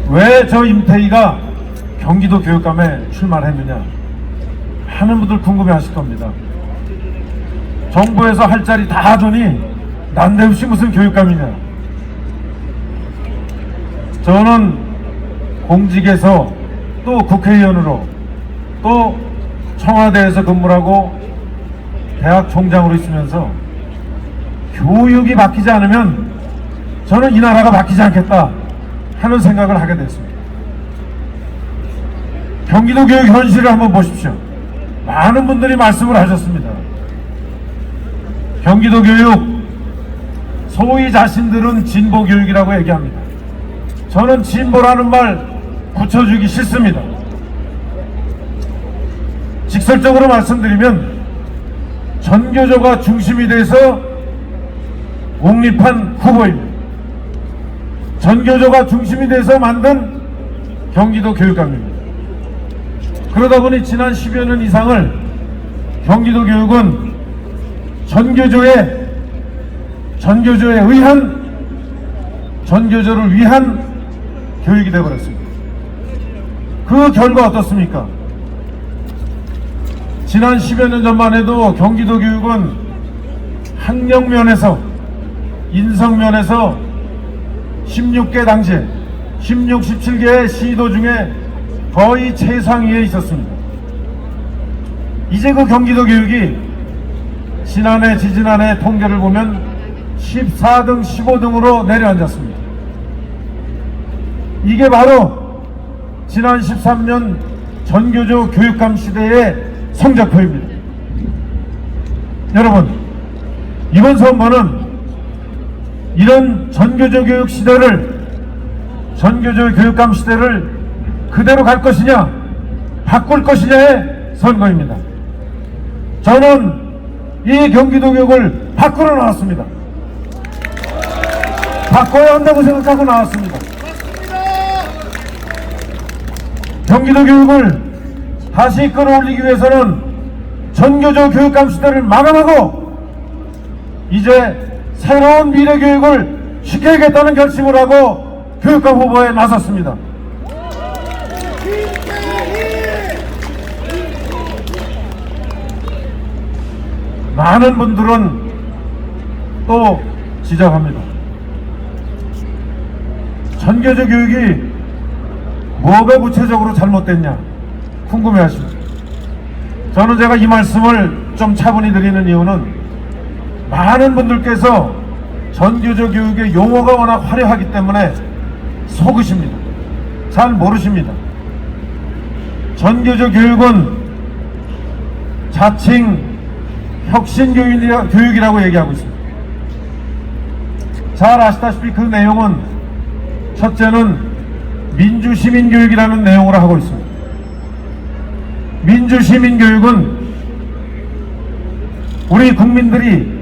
왜 저 임태희가 경기도 교육감에 출마를 했느냐, 많은 분들 궁금해 하실 겁니다. 정부에서 할 자리 다 하더니 난데없이 무슨 교육감이냐. 저는 공직에서 또 국회의원으로 또 청와대에서 근무를 하고 대학 총장으로 있으면서 교육이 바뀌지 않으면 저는 이 나라가 바뀌지 않겠다 하는 생각을 하게 됐습니다. 경기도 교육 현실을 한번 보십시오. 많은 분들이 말씀을 하셨습니다. 경기도 교육, 소위 자신들은 진보 교육이라고 얘기합니다. 저는 진보라는 말 붙여주기 싫습니다. 직설적으로 말씀드리면 전교조가 중심이 돼서 옹립한 후보입니다. 전교조가 중심이 돼서 만든 경기도 교육감입니다. 그러다 보니 지난 10여 년 이상을 경기도 교육은 전교조를 위한 교육이 되어버렸습니다. 그 결과 어떻습니까? 지난 10여 년 전만 해도 경기도 교육은 학력면에서, 인성면에서 16개 당시에 16, 17개의 시도 중에 거의 최상위에 있었습니다. 이제 그 경기도 교육이 지난해, 지지난해 통계를 보면 14등, 15등으로 내려앉았습니다. 이게 바로 지난 13년 전교조 교육감 시대의 성적표입니다. 여러분, 이번 선거는 이런 전교조 교육 시대를, 전교조 교육감 시대를 그대로 갈 것이냐, 바꿀 것이냐의 선거입니다. 저는 이 경기도 교육을 바꾸러 나왔습니다. 바꿔야 한다고 생각하고 나왔습니다. 경기도 교육을 다시 끌어올리기 위해서는 전교조 교육감 시대를 마감하고 이제 새로운 미래 교육을 시켜야겠다는 결심을 하고 교육감 후보에 나섰습니다. 많은 분들은 또 지적합니다. 전교조 교육이 뭐가 구체적으로 잘못됐냐 궁금해 하십니다. 저는 제가 이 말씀을 좀 차분히 드리는 이유는 많은 분들께서 전교조 교육의 용어가 워낙 화려하기 때문에 속으십니다. 잘 모르십니다. 전교조 교육은 자칭 혁신교육이라고 얘기하고 있습니다. 잘 아시다시피 그 내용은 첫째는 민주시민교육이라는 내용으로 하고 있습니다. 민주시민교육은 우리 국민들이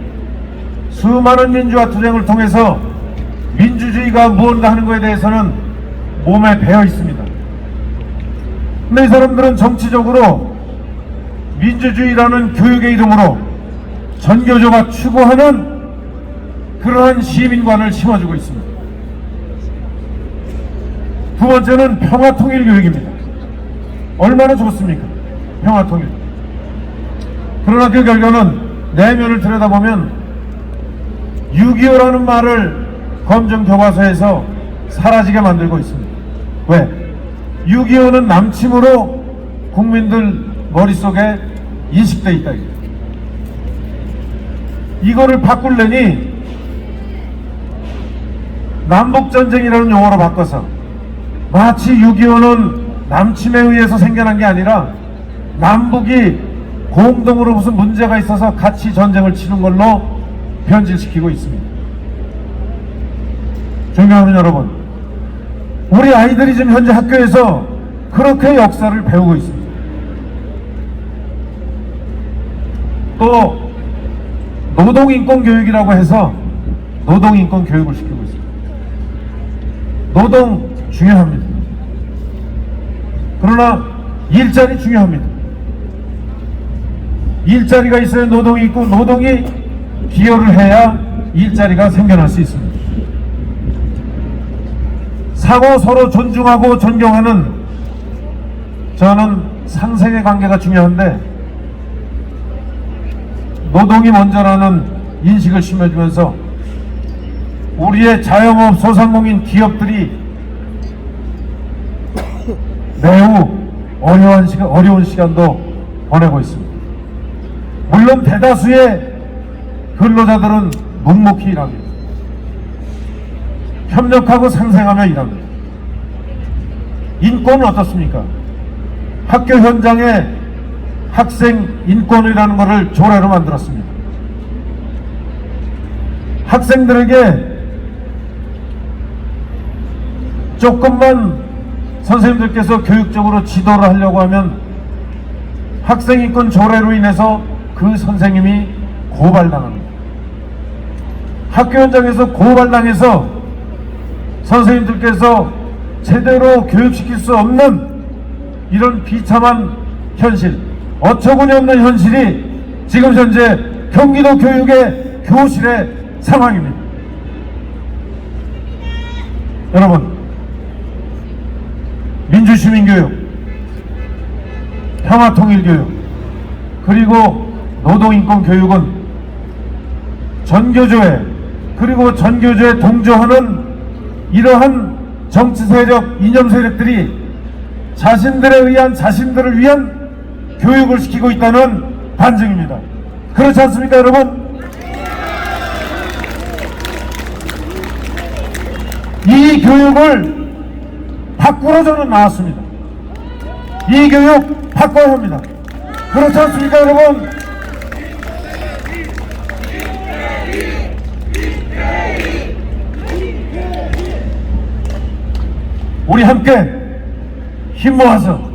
수많은 민주화 투쟁을 통해서 민주주의가 무엇인가 하는 것에 대해서는 몸에 배어 있습니다. 근데 이 사람들은 정치적으로 민주주의라는 교육의 이름으로 전교조가 추구하는 그러한 시민관을 심어주고 있습니다. 두 번째는 평화통일교육입니다. 얼마나 좋습니까? 평화통일. 그러나 그 결과는 내면을 들여다보면 6.25라는 말을 검정교과서에서 사라지게 만들고 있습니다. 왜? 6.25는 남침으로 국민들 머릿속에 인식돼 있다. 이거를 바꾸려니 남북전쟁이라는 용어로 바꿔서 마치 6.25는 남침에 의해서 생겨난 게 아니라 남북이 공동으로 무슨 문제가 있어서 같이 전쟁을 치는 걸로 변질시키고 있습니다. 존경하는 여러분, 우리 아이들이 지금 현재 학교에서 그렇게 역사를 배우고 있습니다. 또 노동인권교육이라고 해서 노동인권 교육을 시키고 있습니다. 노동 중요합니다. 그러나 일자리 중요합니다. 일자리가 있어야 노동이 있고 노동이 기여를 해야 일자리가 생겨날 수 있습니다. 상호 서로 존중하고 존경하는, 저는 상생의 관계가 중요한데 노동이 먼저라는 인식을 심어주면서 우리의 자영업 소상공인 기업들이 매우 어려운 시간도 보내고 있습니다. 물론 대다수의 근로자들은 묵묵히 일합니다. 협력하고 상생하며 일합니다. 인권은 어떻습니까? 학교 현장에 학생 인권이라는 것을 조례로 만들었습니다. 학생들에게 조금만 선생님들께서 교육적으로 지도를 하려고 하면 학생인권 조례로 인해서 그 선생님이 고발당합니다. 학교 현장에서 고발당해서 선생님들께서 제대로 교육시킬 수 없는 이런 비참한 현실, 어처구니 없는 현실이 지금 현재 경기도 교육의 교실의 상황입니다. 여러분, 민주시민교육, 평화통일교육, 그리고 노동인권교육은 전교조에, 그리고 전교조에 동조하는 이러한 정치세력, 이념세력들이 자신들을 위한 교육을 시키고 있다는 반증입니다. 그렇지 않습니까, 여러분? 이 교육을 바꾸러 저는 나왔습니다. 이 교육 바꿔야 합니다. 그렇지 않습니까, 여러분? 우리 함께 힘 모아서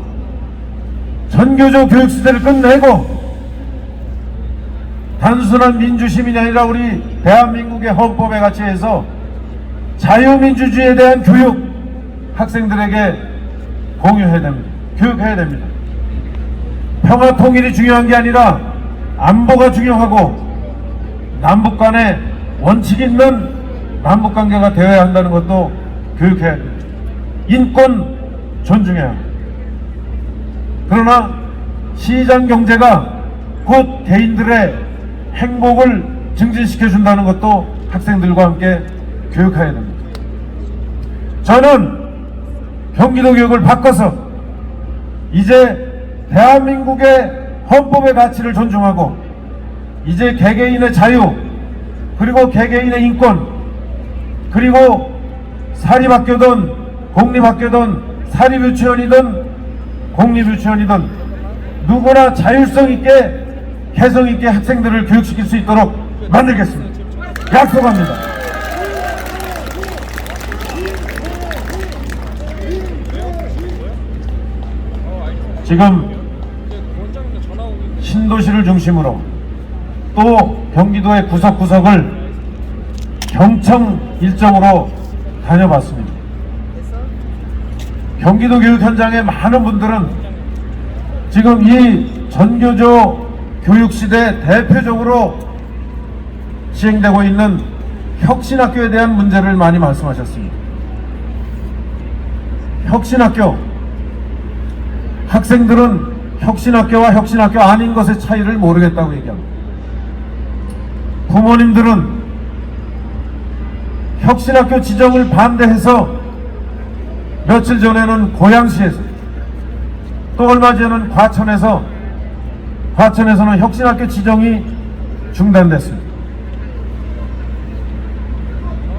전교조 교육 시대를 끝내고 단순한 민주시민이 아니라 우리 대한민국의 헌법에 같이해서 자유민주주의에 대한 교육 학생들에게 공유해야 됩니다. 교육해야 됩니다. 평화 통일이 중요한 게 아니라 안보가 중요하고 남북 간에 원칙 있는 남북 관계가 되어야 한다는 것도 교육해야 됩니다. 인권 존중해야 합니다. 그러나 시장 경제가 곧 개인들의 행복을 증진시켜준다는 것도 학생들과 함께 교육해야 됩니다. 저는 경기도 교육을 바꿔서 이제 대한민국의 헌법의 가치를 존중하고 이제 개개인의 자유, 그리고 개개인의 인권, 그리고 사립학교든 공립학교든 사립유치원이든 공립유치원이든 누구나 자율성 있게 개성 있게 학생들을 교육시킬 수 있도록 만들겠습니다. 약속합니다. 지금 신도시를 중심으로 또 경기도의 구석구석을 경청 일정으로 다녀봤습니다. 경기도 교육 현장의 많은 분들은 지금 이 전교조 교육시대 대표적으로 시행되고 있는 혁신학교에 대한 문제를 많이 말씀하셨습니다. 혁신학교, 학생들은 혁신학교와 혁신학교 아닌 것의 차이를 모르겠다고 얘기합니다. 부모님들은 혁신학교 지정을 반대해서 며칠 전에는 고양시에서 또 얼마 전에는 과천에서는 혁신학교 지정이 중단됐습니다.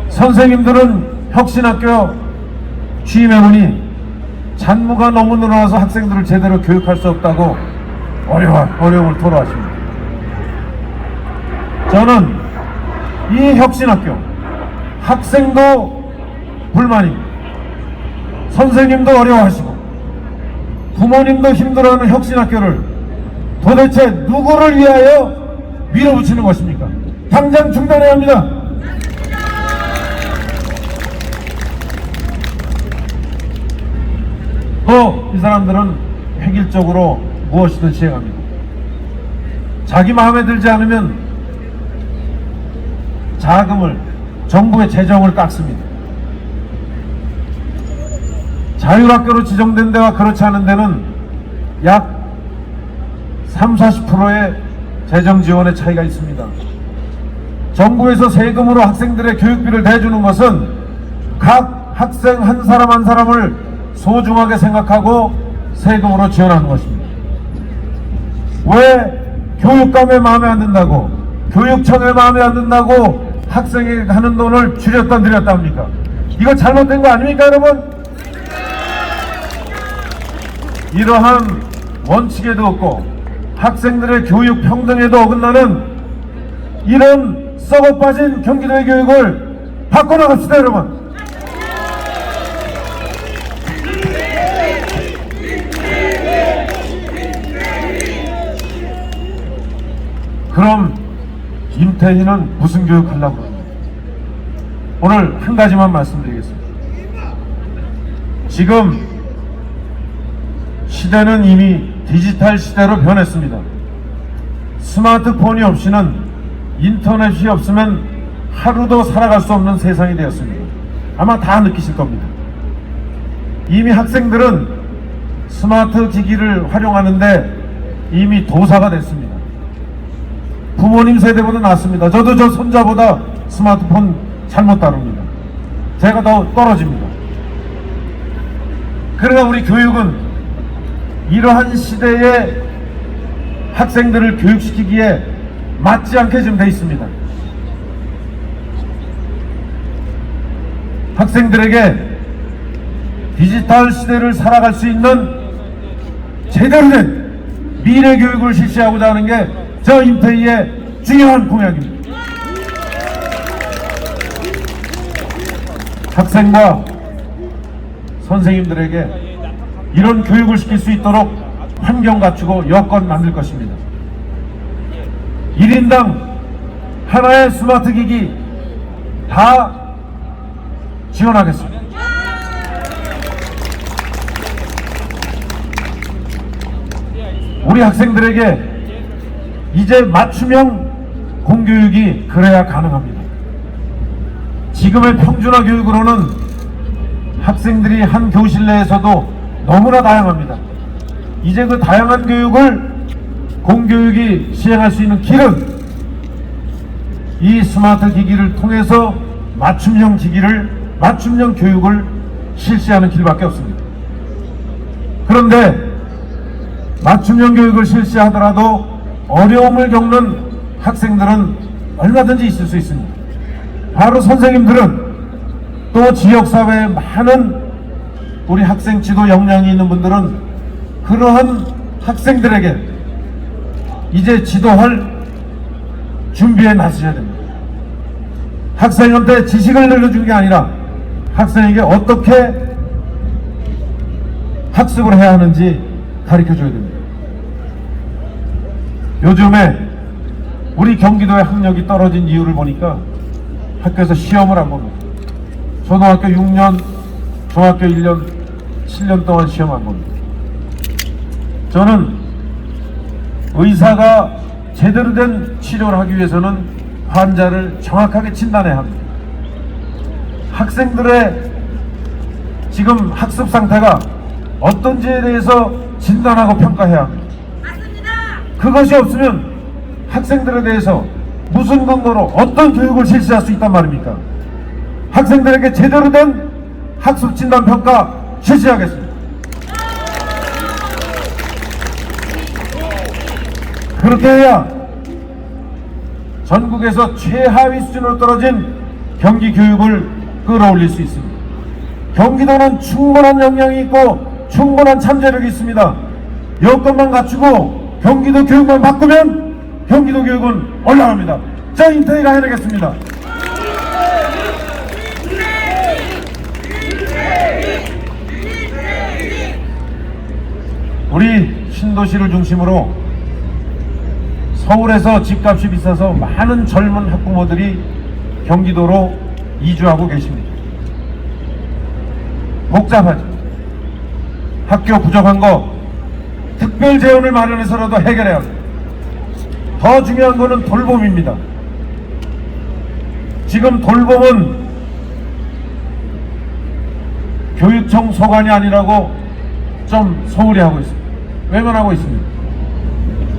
선생님들은 혁신학교 취임해보니 잔무가 너무 늘어나서 학생들을 제대로 교육할 수 없다고 어려움을 토로하십니다. 저는 이 혁신학교 학생도 불만입니다. 선생님도 어려워하시고 부모님도 힘들어하는 혁신학교를 도대체 누구를 위하여 밀어붙이는 것입니까? 당장 중단해야 합니다. 또 이 사람들은 획일적으로 무엇이든 시행합니다. 자기 마음에 들지 않으면 자금을, 정부의 재정을 깎습니다. 자율학교로 지정된 데와 그렇지 않은 데는 약 30~40%의 재정 지원의 차이가 있습니다. 정부에서 세금으로 학생들의 교육비를 대주는 것은 각 학생 한 사람 한 사람을 소중하게 생각하고 세금으로 지원하는 것입니다. 왜 교육감의 마음에 안 든다고, 교육청의 마음에 안 든다고 학생에게 하는 돈을 줄였다 늘렸다 합니까? 이거 잘못된 거 아닙니까, 여러분? 이러한 원칙에도 없고 학생들의 교육 평등에도 어긋나는 이런 썩어빠진 경기도의 교육을 바꿔나갑시다, 여러분. 그럼 임태희는 무슨 교육 하려고 합니까? 오늘 한 가지만 말씀드리겠습니다. 지금 시대는 이미 디지털 시대로 변했습니다. 스마트폰이 없이는, 인터넷이 없으면 하루도 살아갈 수 없는 세상이 되었습니다. 아마 다 느끼실 겁니다. 이미 학생들은 스마트 기기를 활용하는데 이미 도사가 됐습니다. 부모님 세대보다 낫습니다. 저도 저 손자보다 스마트폰 잘못 다룹니다. 제가 더 떨어집니다. 그러나 우리 교육은 이러한 시대에 학생들을 교육시키기에 맞지 않게 지금 돼 있습니다. 학생들에게 디지털 시대를 살아갈 수 있는 제대로 된 미래 교육을 실시하고자 하는 게 저 임태희의 중요한 공약입니다. 학생과 선생님들에게 이런 교육을 시킬 수 있도록 환경 갖추고 여건 만들 것입니다. 1인당 하나의 스마트 기기 다 지원하겠습니다. 우리 학생들에게 이제 맞춤형 공교육이 그래야 가능합니다. 지금의 평준화 교육으로는 학생들이 한 교실 내에서도 너무나 다양합니다. 이제 그 다양한 교육을 공교육이 시행할 수 있는 길은 이 스마트 기기를 통해서 맞춤형 교육을 실시하는 길밖에 없습니다. 그런데 맞춤형 교육을 실시하더라도 어려움을 겪는 학생들은 얼마든지 있을 수 있습니다. 바로 선생님들은 또 지역사회에 많은 우리 학생 지도 역량이 있는 분들은 그러한 학생들에게 이제 지도할 준비에 나서셔야 됩니다. 학생한테 지식을 늘려주는 게 아니라 학생에게 어떻게 학습을 해야 하는지 가르쳐줘야 됩니다. 요즘에 우리 경기도의 학력이 떨어진 이유를 보니까 학교에서 시험을 안 봅니다. 초등학교 6년, 중학교 1년, 7년 동안 시험 안 봅니다. 저는 의사가 제대로 된 치료를 하기 위해서는 환자를 정확하게 진단해야 합니다. 학생들의 지금 학습 상태가 어떤지에 대해서 진단하고 평가해야 합니다. 그것이 없으면 학생들에 대해서 무슨 근거로 어떤 교육을 실시할 수 있단 말입니까? 학생들에게 제대로 된 학습 진단 평가 실시하겠습니다. 그렇게 해야 전국에서 최하위 수준으로 떨어진 경기 교육을 끌어올릴 수 있습니다. 경기도는 충분한 역량이 있고 충분한 잠재력이 있습니다. 여건만 갖추고 경기도 교육만 바꾸면 경기도 교육은 올라갑니다. 저 임태희가 해내겠습니다. 우리 신도시를 중심으로 서울에서 집값이 비싸서 많은 젊은 학부모들이 경기도로 이주하고 계십니다. 복잡하죠. 학교 부족한 거 특별 재원을 마련해서라도 해결해야 합니다. 더 중요한 거는 돌봄입니다. 지금 돌봄은 교육청 소관이 아니라고 좀 소홀히 하고 있습니다. 외면하고 있습니다.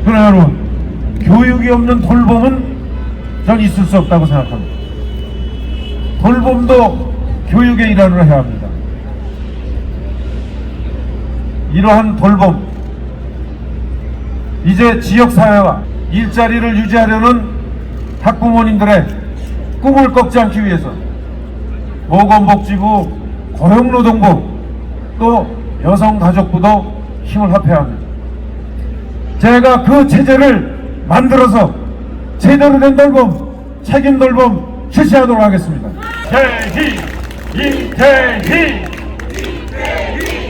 그러나 여러분, 교육이 없는 돌봄은 전 있을 수 없다고 생각합니다. 돌봄도 교육의 일환으로 해야 합니다. 이러한 돌봄, 이제 지역사회와 일자리를 유지하려는 학부모님들의 꿈을 꺾지 않기 위해서 보건복지부, 고용노동부, 또 여성가족부도 힘을 합해야 합니다. 제가 그 체제를 만들어서 제대로 된 돌봄, 책임 돌봄 실시하도록 하겠습니다. 태희! 임태희!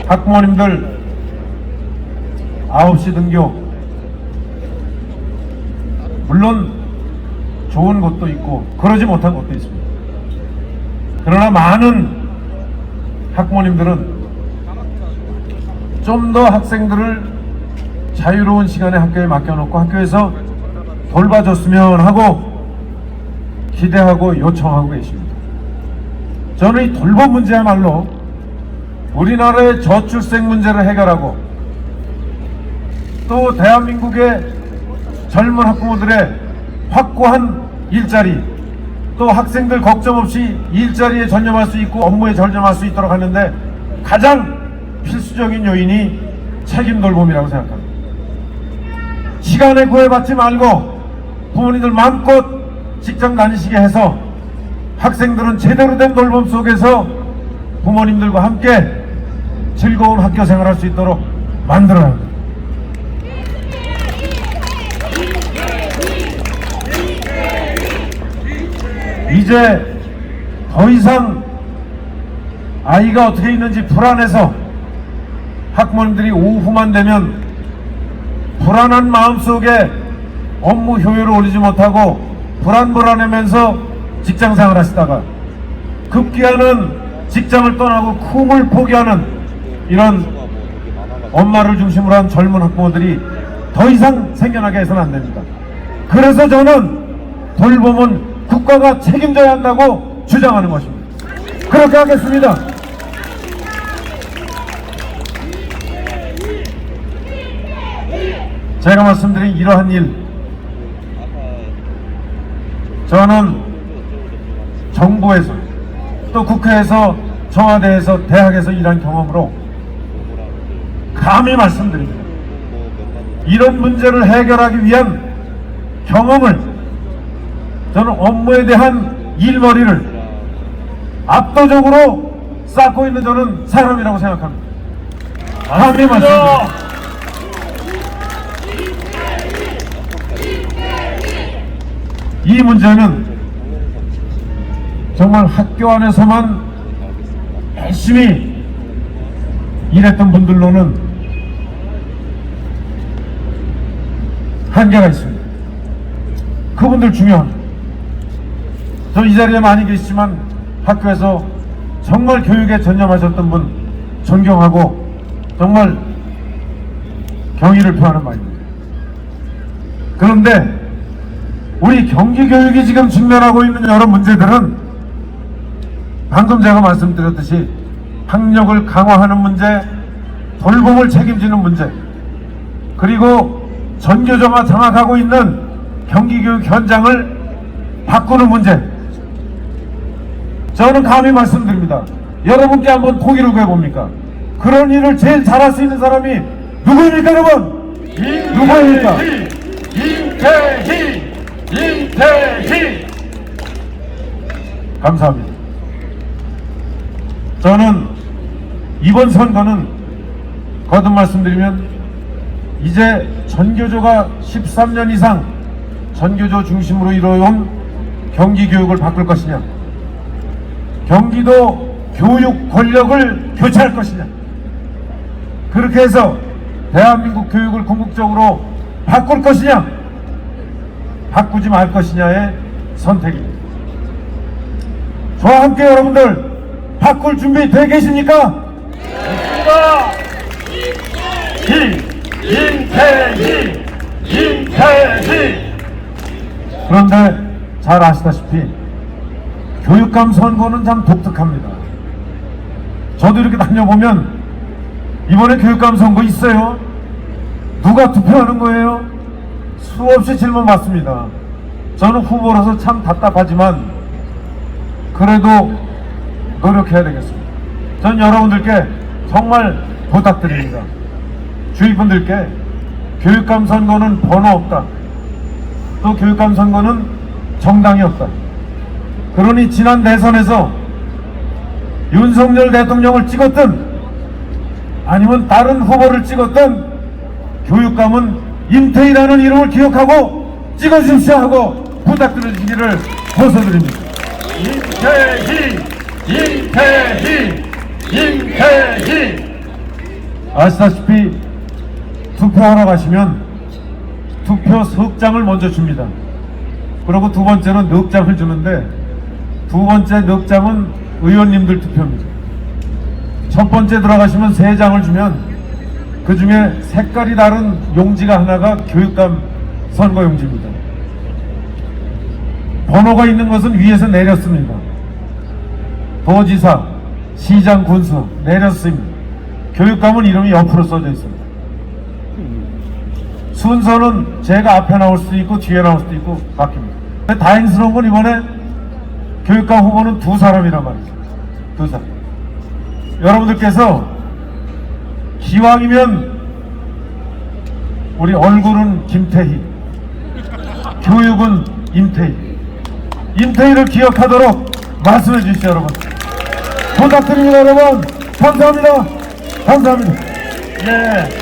학부모님들 9시 등교, 물론 좋은 것도 있고 그러지 못한 것도 있습니다. 그러나 많은 학부모님들은 좀 더 학생들을 자유로운 시간에 학교에 맡겨놓고 학교에서 돌봐줬으면 하고 기대하고 요청하고 계십니다. 저는 이 돌봄 문제야말로 우리나라의 저출생 문제를 해결하고 또 대한민국의 젊은 학부모들의 확고한 일자리, 또 학생들 걱정 없이 일자리에 전념할 수 있고 업무에 전념할 수 있도록 하는데 가장 필수적인 요인이 책임 돌봄이라고 생각합니다. 시간에 구애받지 말고 부모님들 마음껏 직장 다니시게 해서 학생들은 제대로 된 돌봄 속에서 부모님들과 함께 즐거운 학교 생활할 수 있도록 만들어야 합니다. 이제 더 이상 아이가 어떻게 있는지 불안해서 학부모님들이 오후만 되면 불안한 마음속에 업무 효율을 올리지 못하고 불안하면서 직장생활 하시다가 급기야는 직장을 떠나고 꿈을 포기하는 이런 엄마를 중심으로 한 젊은 학부모들이 더 이상 생겨나게 해서는 안 됩니다. 그래서 저는 돌봄은 국가가 책임져야 한다고 주장하는 것입니다. 그렇게 하겠습니다. 제가 말씀드린 이러한 일, 저는 정부에서 또 국회에서 청와대에서 대학에서 일한 경험으로 감히 말씀드립니다. 이런 문제를 해결하기 위한 경험을, 저는 업무에 대한 일머리를 압도적으로 쌓고 있는 저는 사람이라고 생각합니다. 감히 말씀드립니다. 이 문제는 정말 학교 안에서만 열심히 일했던 분들로는 한계가 있습니다. 그분들 중요합니다. 저 이 자리에 많이 계시지만 학교에서 정말 교육에 전념하셨던 분 존경하고 정말 경의를 표하는 말입니다. 그런데 우리 경기교육이 지금 직면하고 있는 여러 문제들은 방금 제가 말씀드렸듯이 학력을 강화하는 문제, 돌봄을 책임지는 문제, 그리고 전교조가 장악하고 있는 경기교육 현장을 바꾸는 문제. 저는 감히 말씀드립니다. 여러분께 한번 통일을 구해봅니까? 그런 일을 제일 잘할 수 있는 사람이 누구입니까, 여러분? 누구입니까? 임태희! 임태희! 감사합니다. 저는 이번 선거는 거듭 말씀드리면 이제 전교조가 13년 이상 전교조 중심으로 이뤄온 경기교육을 바꿀 것이냐, 경기도 교육 권력을 교체할 것이냐, 그렇게 해서 대한민국 교육을 궁극적으로 바꿀 것이냐, 바꾸지 말 것이냐의 선택입니다. 저와 함께 여러분들 바꿀 준비 돼 계십니까? 임태희! 임태희! 그런데 잘 아시다시피 교육감 선거는 참 독특합니다. 저도 이렇게 다녀보면 이번에 교육감 선거 있어요? 누가 투표하는 거예요? 수없이 질문 받습니다. 저는 후보라서 참 답답하지만 그래도 노력해야 되겠습니다. 전 여러분들께 정말 부탁드립니다. 주위 분들께 교육감 선거는 번호 없다. 또 교육감 선거는 정당이 없다. 그러니 지난 대선에서 윤석열 대통령을 찍었든 아니면 다른 후보를 찍었든 교육감은 임태희라는 이름을 기억하고 찍어주십시오 하고 부탁드리기를 호소드립니다. 임태희, 임태희, 임태희. 아시다시피 투표하러 가시면 투표 석장을 먼저 줍니다. 그리고 두 번째는 넉장을 주는데 두 번째 넉장은 의원님들 투표입니다. 첫 번째 들어가시면 세 장을 주면 그 중에 색깔이 다른 용지가 하나가 교육감 선거 용지입니다. 번호가 있는 것은 위에서 내렸습니다. 도지사, 시장, 군수 내렸습니다. 교육감은 이름이 옆으로 써져 있습니다. 순서는 제가 앞에 나올 수도 있고 뒤에 나올 수도 있고 바뀝니다. 근데 다행스러운 건 이번에 교육감 후보는 두 사람이란 말이죠. 두 사람. 여러분들께서 기왕이면 우리 얼굴은 김태희, 교육은 임태희, 임태희를 기억하도록 말씀해 주시죠, 여러분. 부탁드립니다, 여러분. 감사합니다. 감사합니다. 네.